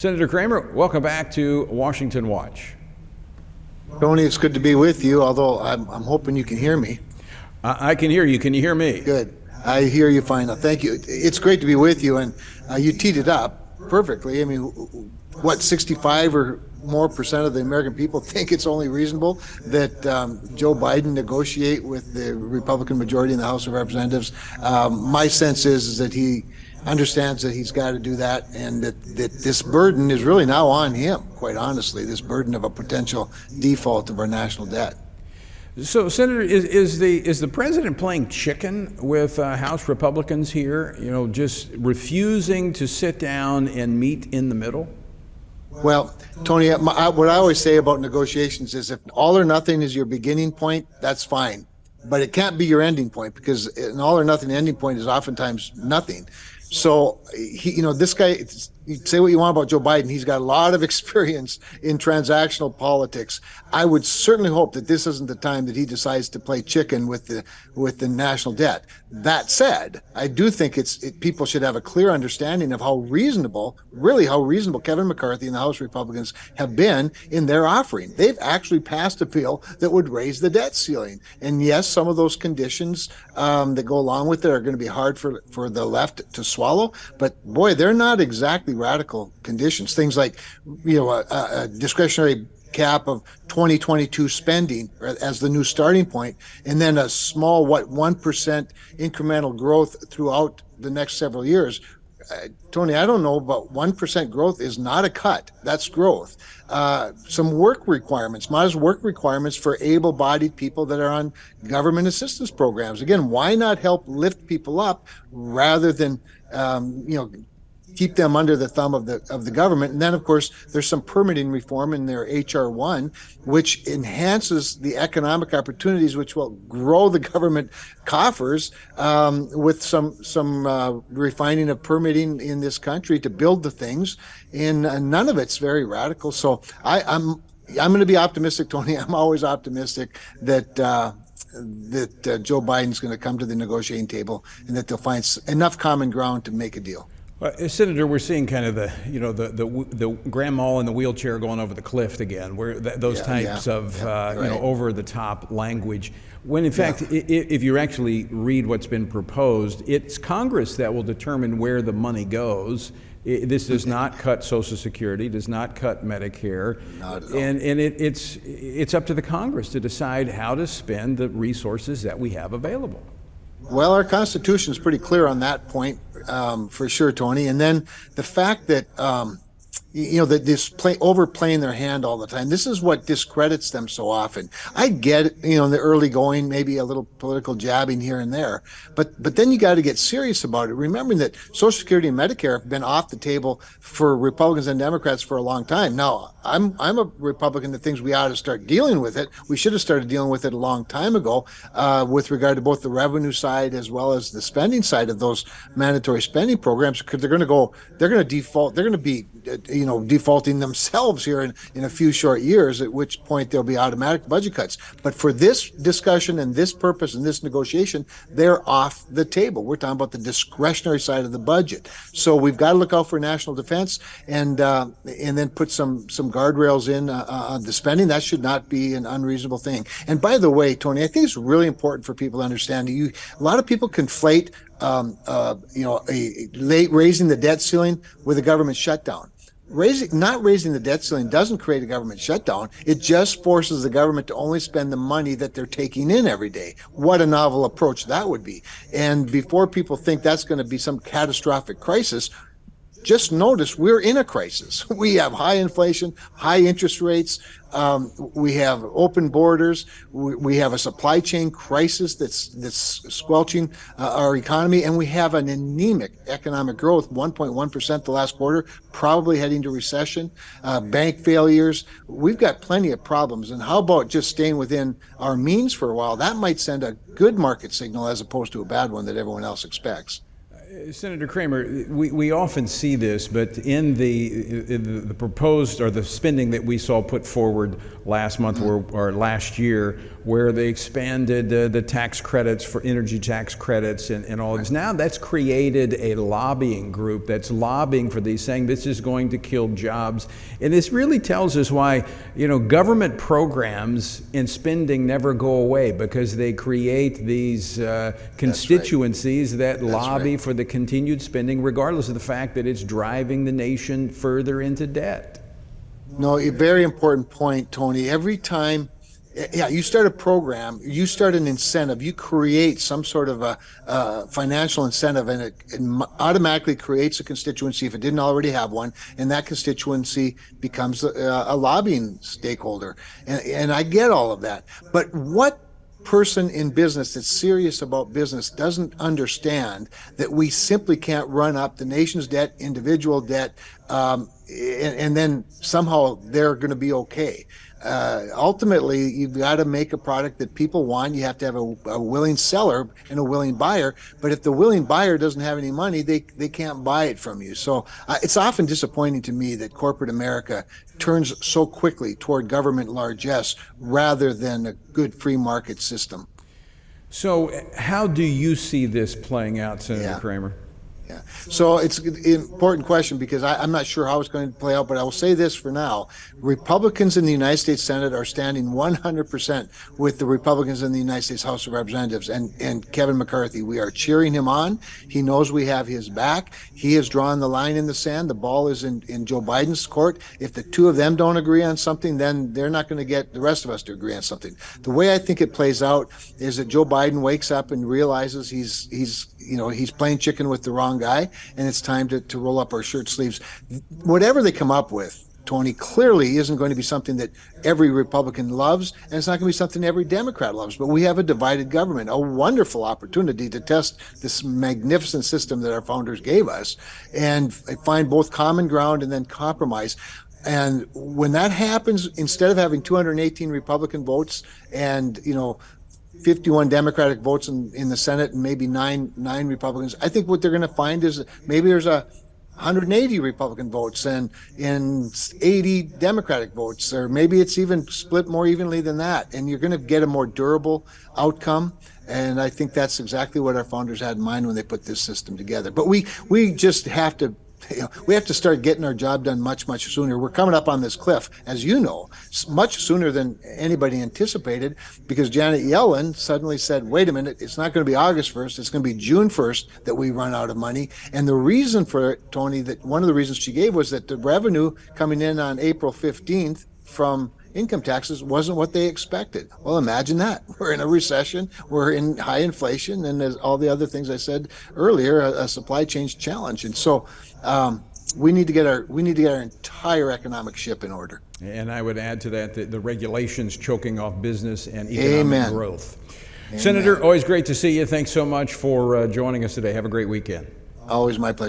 Senator Cramer, welcome back to Washington Watch. Tony, it's good to be with you, although I'm hoping you can hear me. I can hear you. Can you hear me? Good. I hear you fine. Thank you. It's great to be with you, and you teed it up perfectly. I mean, what, 65 or more percent of the American people think it's only reasonable that Joe Biden negotiate with the Republican majority in the House of Representatives. My sense is that he understands that he's got to do that, and that this burden is really now on him, quite honestly, this burden of a potential default of our national debt. So, Senator, is the president playing chicken with House Republicans here, just refusing to sit down and meet in the middle? Well, Tony, what I always say about negotiations is if all or nothing is your beginning point, that's fine. But it can't be your ending point, because an all or nothing ending point is oftentimes nothing. So this guy, you say what you want about Joe Biden, he's got a lot of experience in transactional politics. I would certainly hope that this isn't the time that he decides to play chicken with the national debt. That said, I do think people should have a clear understanding of how reasonable Kevin McCarthy and the House Republicans have been in their offering. They've actually passed a bill that would raise the debt ceiling. And yes, some of those conditions that go along with it are going to be hard for the left to swallow. But boy, they're not exactly radical conditions. Things like, a discretionary cap of 2022 spending as the new starting point, and then a small 1% incremental growth throughout the next several years. Tony, I don't know, but 1% growth is not a cut. That's growth. Some work requirements, modest work requirements for able-bodied people that are on government assistance programs. Again, why not help lift people up rather than, keep them under the thumb of the government? And then, of course, there's some permitting reform in their H.R. 1, which enhances the economic opportunities, which will grow the government coffers with some refining of permitting in this country to build the things. And none of it's very radical. So I'm going to be optimistic, Tony. I'm always optimistic that Joe Biden's going to come to the negotiating table and that they'll find enough common ground to make a deal. Senator, we're seeing kind of the grandma in the wheelchair going over the cliff again, where those types of over the top language. When in fact, if you actually read what's been proposed, it's Congress that will determine where the money goes. This does not cut Social Security, does not cut Medicare, not at all. And it's up to the Congress to decide how to spend the resources that we have available. Well, our Constitution is pretty clear on that point, for sure, Tony. And then the fact that, that this overplaying their hand all the time, this is what discredits them so often. I get it, in the early going, maybe a little political jabbing here and there, but then you got to get serious about it, remembering that Social Security and Medicare have been off the table for Republicans and Democrats for a long time. Now, I'm a Republican that thinks we ought to start dealing with it. We should have started dealing with it a long time ago, with regard to both the revenue side as well as the spending side of those mandatory spending programs, because they're going to be defaulting themselves here in a few short years, at which point there'll be automatic budget cuts. But for this discussion and this purpose and this negotiation, they're off the table. We're talking about the discretionary side of the budget. So we've got to look out for national defense and then put some guardrails in on the spending. That should not be an unreasonable thing. And by the way, Tony, I think it's really important for people to understand. A lot of people conflate raising the debt ceiling with a government shutdown. Not raising the debt ceiling doesn't create a government shutdown. It just forces the government to only spend the money that they're taking in every day. What a novel approach that would be. And before people think that's going to be some catastrophic crisis, just notice we're in a crisis. We have high inflation, high interest rates. We have open borders. We have a supply chain crisis that's squelching our economy, and we have an anemic economic growth, 1.1% the last quarter, probably heading to recession, bank failures. We've got plenty of problems. And how about just staying within our means for a while? That might send a good market signal as opposed to a bad one that everyone else expects. Senator Cramer, we often see this, but in the proposed or the spending that we saw put forward last month or last year where they expanded the tax credits for energy tax credits and all of this. Now that's created a lobbying group that's lobbying for these, saying this is going to kill jobs. And this really tells us why, government programs and spending never go away, because they create these constituencies that lobby for the continued spending, regardless of the fact that it's driving the nation further into debt. No, a very important point, Tony. Every time, you start a program, you start an incentive, you create some sort of a financial incentive, and it automatically creates a constituency if it didn't already have one, and that constituency becomes a lobbying stakeholder. And I get all of that. But what person in business that's serious about business doesn't understand that we simply can't run up the nation's debt, individual debt, and then somehow they're going to be okay. Ultimately, you've got to make a product that people want. You have to have a willing seller and a willing buyer. But if the willing buyer doesn't have any money, they can't buy it from you. So it's often disappointing to me that corporate America turns so quickly toward government largesse rather than a good free market system. So how do you see this playing out, Senator Cramer? Yeah. So it's an important question because I'm not sure how it's going to play out, but I will say this for now. Republicans in the United States Senate are standing 100% with the Republicans in the United States House of Representatives and Kevin McCarthy. We are cheering him on. He knows we have his back. He has drawn the line in the sand. The ball is in Joe Biden's court. If the two of them don't agree on something, then they're not going to get the rest of us to agree on something. The way I think it plays out is that Joe Biden wakes up and realizes he's playing chicken with the wrong guy, and it's time to roll up our shirt sleeves. Whatever they come up with, Tony, clearly isn't going to be something that every Republican loves, and it's not going to be something every Democrat loves. But we have a divided government, a wonderful opportunity to test this magnificent system that our founders gave us and find both common ground and then compromise. And when that happens, instead of having 218 Republican votes and 51 Democratic votes in the Senate and maybe nine Republicans, I think what they're going to find is maybe there's 180 Republican votes and 80 Democratic votes, or maybe it's even split more evenly than that. And you're going to get a more durable outcome. And I think that's exactly what our founders had in mind when they put this system together. But we just have to we have to start getting our job done much, much sooner. We're coming up on this cliff, as you know, much sooner than anybody anticipated, because Janet Yellen suddenly said, wait a minute, it's not going to be August 1st, it's going to be June 1st that we run out of money. And the reason for it, Tony, that one of the reasons she gave was that the revenue coming in on April 15th from income taxes wasn't what they expected. Well, imagine that. We're in a recession, we're in high inflation, and there's all the other things I said earlier, a supply chain challenge. And so we need to get our entire economic ship in order. And I would add to that the regulations choking off business and economic growth. Amen. Senator, always great to see you. Thanks so much for joining us today. Have a great weekend. Always my pleasure.